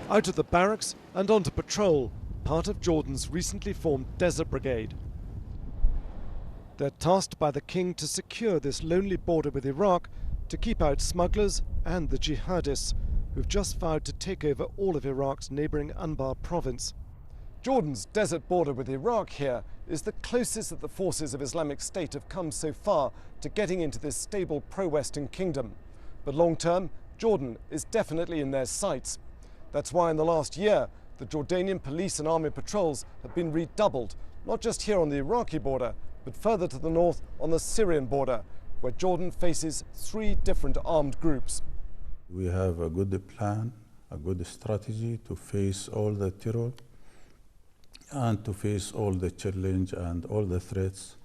Out of the barracks and onto patrol, part of Jordan's recently formed Desert Brigade. They're tasked by the king to secure this lonely border with Iraq, to keep out smugglers and the jihadists who've just vowed to take over all of Iraq's neighbouring Anbar province. Jordan's desert border with Iraq here is the closest that the forces of Islamic State have come so far to getting into this stable pro-Western kingdom. But long-term, Jordan is definitely in their sights. That's why in the last year, the Jordanian police and army patrols have been redoubled, not just here on the Iraqi border, but further to the north on the Syrian border, where Jordan faces 3 different armed groups. We have a good plan, a good strategy to face all the terror and to face all the challenge and all the threats.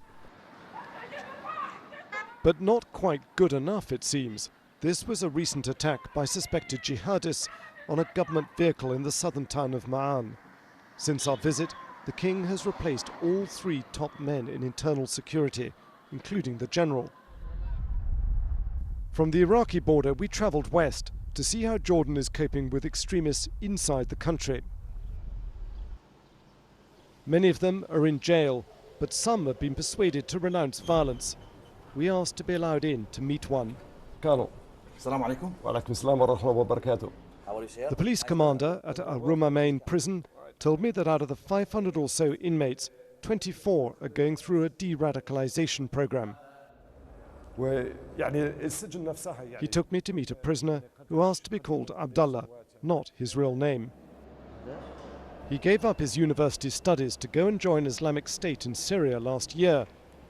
But not quite good enough, it seems. This was a recent attack by suspected jihadists on a government vehicle in the southern town of Ma'an. Since our visit, the king has replaced all 3 top men in internal security, including the general. From the Iraqi border, we travelled west to see how Jordan is coping with extremists inside the country. Many of them are in jail, but some have been persuaded to renounce violence. We asked to be allowed in to meet one. Colonel. Assalamu alaikum. Wa alaikum assalam wa rahmatullahi wa barakatuh. How are you, sir? The police commander at Al Ruma main prison told me that out of the 500 or so inmates, 24 are going through a de-radicalization program. He took me to meet a prisoner who asked to be called Abdullah, not his real name. He gave up his university studies to go and join Islamic State in Syria last year,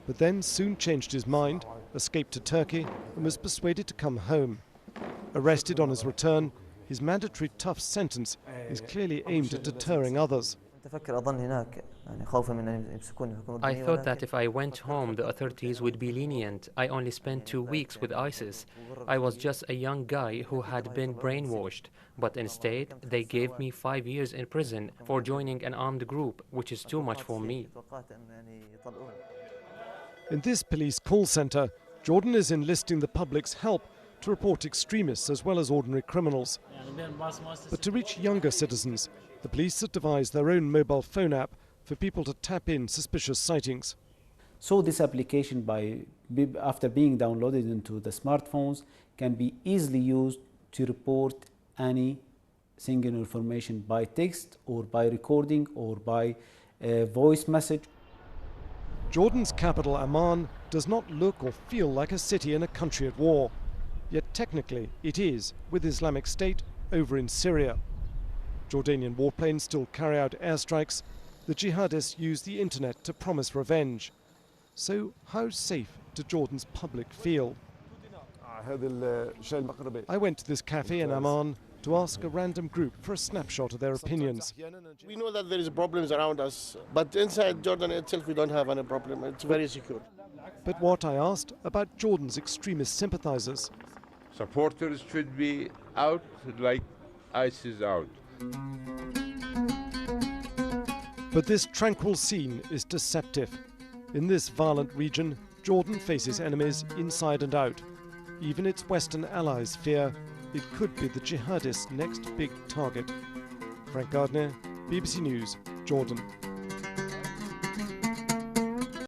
but then soon changed his mind, escaped to Turkey and was persuaded to come home. Arrested on his return, his mandatory tough sentence is clearly aimed at deterring others. I thought that if I went home, the authorities would be lenient. I only spent 2 weeks with ISIS. I was just a young guy who had been brainwashed. But instead, they gave me 5 years in prison for joining an armed group, which is too much for me. In this police call centre, Jordan is enlisting the public's help to report extremists as well as ordinary criminals. But to reach younger citizens, the police have devised their own mobile phone app for people to tap in suspicious sightings. So this application, after being downloaded into the smartphones, can be easily used to report any single information by text or by recording or by voice message. Jordan's capital, Amman, does not look or feel like a city in a country at war. Yet technically it is, with Islamic State over in Syria. Jordanian warplanes still carry out airstrikes. The jihadists use the internet to promise revenge. So how safe do Jordan's public feel? I went to this cafe in Amman to ask a random group for a snapshot of their opinions. We know that there is problems around us, but inside Jordan itself we don't have any problem. It's very secure. But what I asked about Jordan's extremist sympathizers. Supporters should be out like ice is out. But this tranquil scene is deceptive. In this violent region, Jordan faces enemies inside and out. Even its Western allies fear it could be the jihadists' next big target. Frank Gardner, BBC News, Jordan.